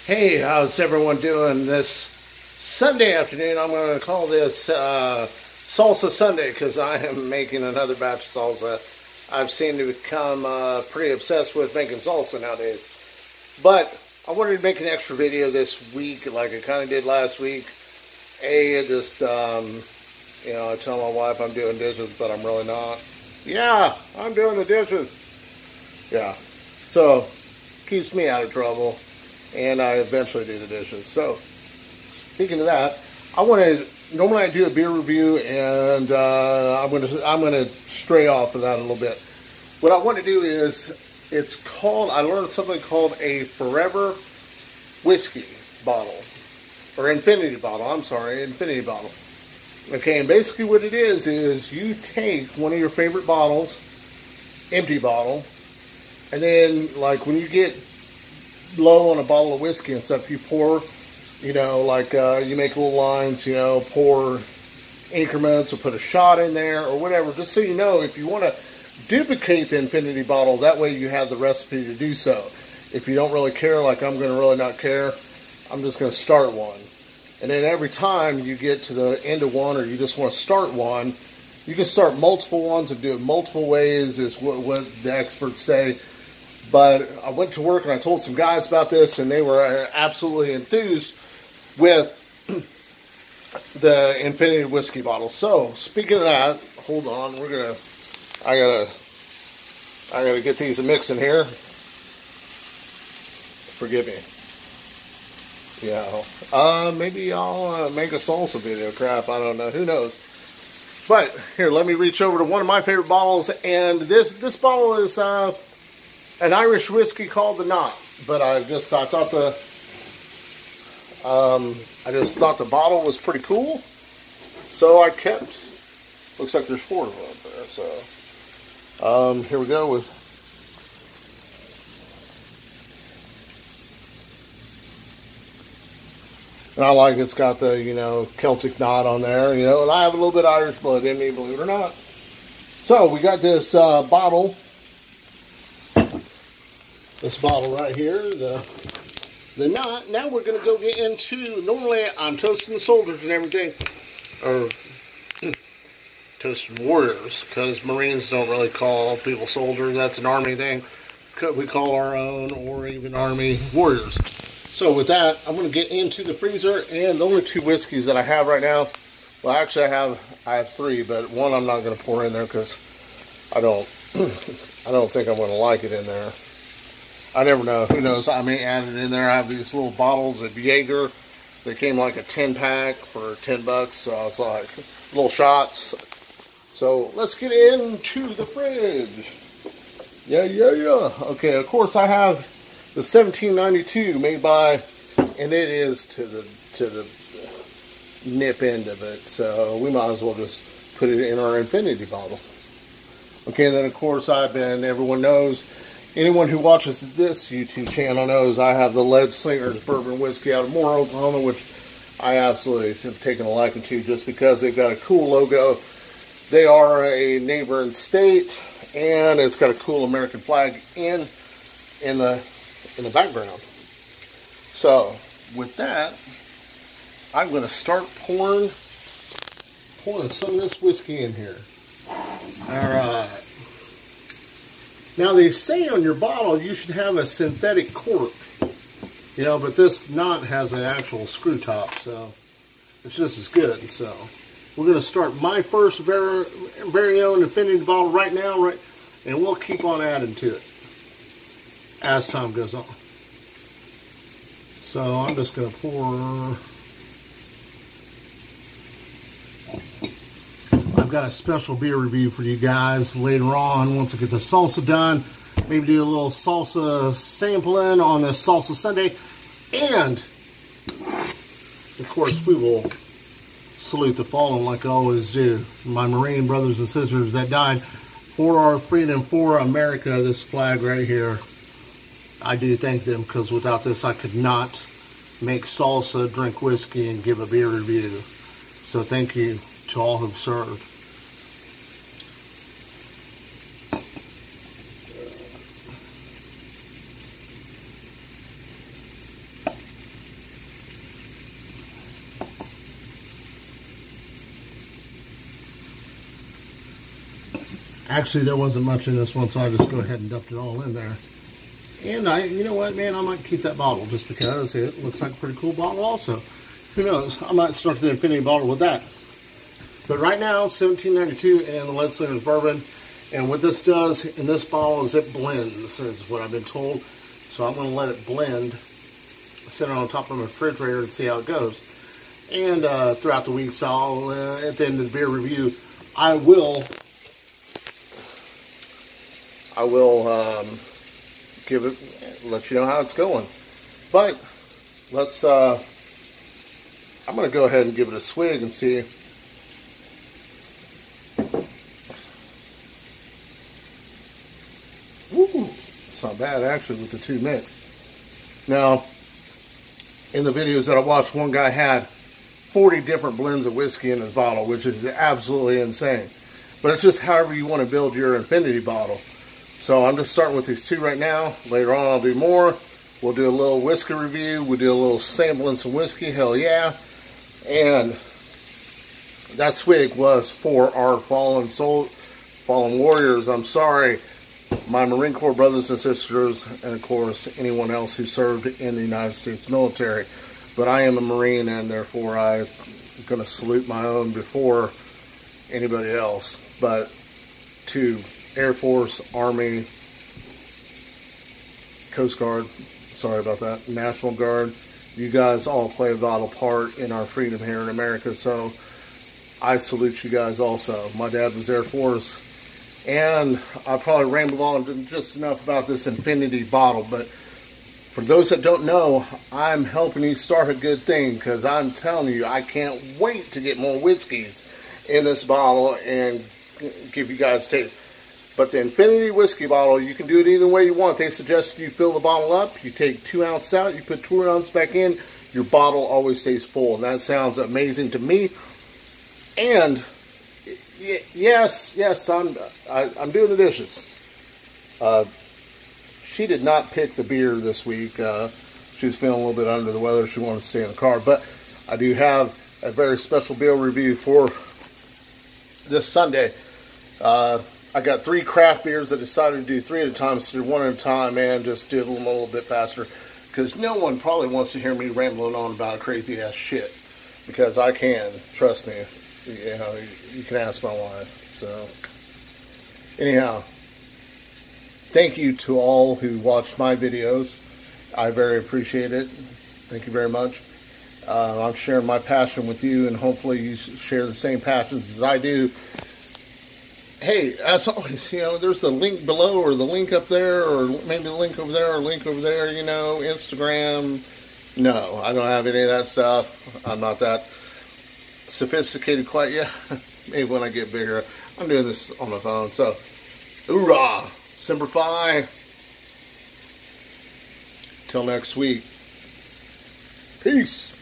Hey, how's everyone doing this Sunday afternoon? I'm going to call this Salsa Sunday because I am making another batch of salsa. I've seemed to become pretty obsessed with making salsa nowadays. But I wanted to make an extra video this week like I kind of did last week. I tell my wife I'm doing dishes, but I'm really not. Yeah, I'm doing the dishes. Yeah, so keeps me out of trouble. And I eventually do the dishes. So, speaking of that, normally I do a beer review, and I'm gonna stray off of that a little bit. What I want to do is, I learned something called a Forever whiskey bottle, or infinity bottle. I'm sorry, infinity bottle. Okay, and basically what it is you take one of your favorite bottles, empty bottle, and then like when you get low on a bottle of whiskey and stuff, you pour, you make little lines, pour increments or put a shot in there or whatever, just so you know if you want to duplicate the infinity bottle, that way you have the recipe to do so. If you don't really care, like I'm going to really not care, I'm just going to start one. And then every time you get to the end of one or you just want to start one, you can start multiple ones and do it multiple ways is what the experts say. But I went to work and I told some guys about this, and they were absolutely enthused with the infinity whiskey bottle. So, speaking of that, hold on, I gotta get these mixing here. Forgive me. Yeah, maybe I'll make a salsa video. Crap, I don't know. Who knows? But here, let me reach over to one of my favorite bottles, and this bottle is an Irish whiskey called the Knot, but I just thought the bottle was pretty cool, so I kept. Looks like there's 4 of them up there. So here we go with. And I like it's got the Celtic knot on there, and I have a little bit of Irish blood in me, believe it or not. So we got this bottle. This bottle right here, the Knot. Now we're going to go get into, normally I'm toasting soldiers and everything, or toasting warriors, because Marines don't really call people soldiers. That's an Army thing. We call our own, or even Army, warriors. So with that, I'm going to get into the freezer, and the only 2 whiskeys that I have right now, well actually I have 3, but one I'm not going to pour in there because I don't think I'm going to like it in there. I never know. Who knows? I may add it in there. I have these little bottles of Jaeger. They came like a 10-pack for $10. So it's like little shots. So let's get into the fridge. Yeah. Okay, of course I have the 1792 made by, and it is to the nip end of it. So we might as well just put it in our infinity bottle. Okay, and then of course everyone knows. Anyone who watches this YouTube channel knows I have the Lead Slingers Bourbon Whiskey out of Moore, Oklahoma, which I absolutely have taken a liking to just because they've got a cool logo. They are a neighboring state, and it's got a cool American flag in the background. So, with that, I'm going to start pouring some of this whiskey in here. All right. Now they say on your bottle you should have a synthetic cork, but this Knot has an actual screw top, so it's just as good. So we're going to start my first very own infinity bottle right now, and we'll keep on adding to it as time goes on. So I'm just going to pour. I've got a special beer review for you guys later on once I get the salsa done. Maybe do a little salsa sampling on this Salsa Sunday. And, of course, we will salute the fallen like I always do. My Marine brothers and sisters that died for our freedom, for America, this flag right here. I do thank them because without this I could not make salsa, drink whiskey, and give a beer review. So thank you to all who've served. Actually, there wasn't much in this one, so I just go ahead and dumped it all in there. And you know what, man, I might keep that bottle just because it looks like a pretty cool bottle also. Who knows, I might start the infinity bottle with that. But right now, $17.92 and the Lead Slinger's bourbon. And what this does in this bottle is it blends, is what I've been told. So I'm going to let it blend, sit it on top of my refrigerator and see how it goes. And throughout the weeks, I'll, at the end of the beer review, I will give it, let you know how it's going. But let's, I'm going to go ahead and give it a swig and see. Woo, it's not bad actually with the two mixed. Now, in the videos that I watched, one guy had 40 different blends of whiskey in his bottle, which is absolutely insane. But it's just however you want to build your infinity bottle. So I'm just starting with these two right now. Later on I'll do more. We'll do a little whiskey review. We'll do a little sampling some whiskey, hell yeah. And that swig was for our fallen warriors. I'm sorry, my Marine Corps brothers and sisters, and of course anyone else who served in the United States military. But I am a Marine, and therefore I'm going to salute my own before anybody else. But to Air Force, Army, Coast Guard, sorry about that, National Guard, you guys all play a vital part in our freedom here in America, so I salute you guys also. My dad was Air Force, and I probably rambled on just enough about this infinity bottle, but for those that don't know, I'm helping you start a good thing, because I'm telling you, I can't wait to get more whiskeys in this bottle and give you guys a taste. But the infinity whiskey bottle, you can do it either way you want. They suggest you fill the bottle up, you take 2 ounces out, you put 2 ounces back in, your bottle always stays full. And that sounds amazing to me. And yes, I'm doing the dishes. She did not pick the beer this week. She was feeling a little bit under the weather. She wanted to stay in the car. But I do have a very special beer review for this Sunday. I got 3 craft beers. I decided to do 3 at a time, so do 1 at a time, and just do it a little bit faster. Because no one probably wants to hear me rambling on about crazy ass shit. Because I can, trust me. You know, you can ask my wife. So, anyhow, thank you to all who watched my videos. I very appreciate it. Thank you very much. I'm sharing my passion with you, and hopefully you share the same passions as I do. Hey, as always, you know, there's the link below, or the link up there, or maybe the link over there, or link over there, you know, Instagram. No, I don't have any of that stuff. I'm not that sophisticated quite yet. Maybe when I get bigger. I'm doing this on my phone, so hoorah! Semper Fi. Till next week. Peace.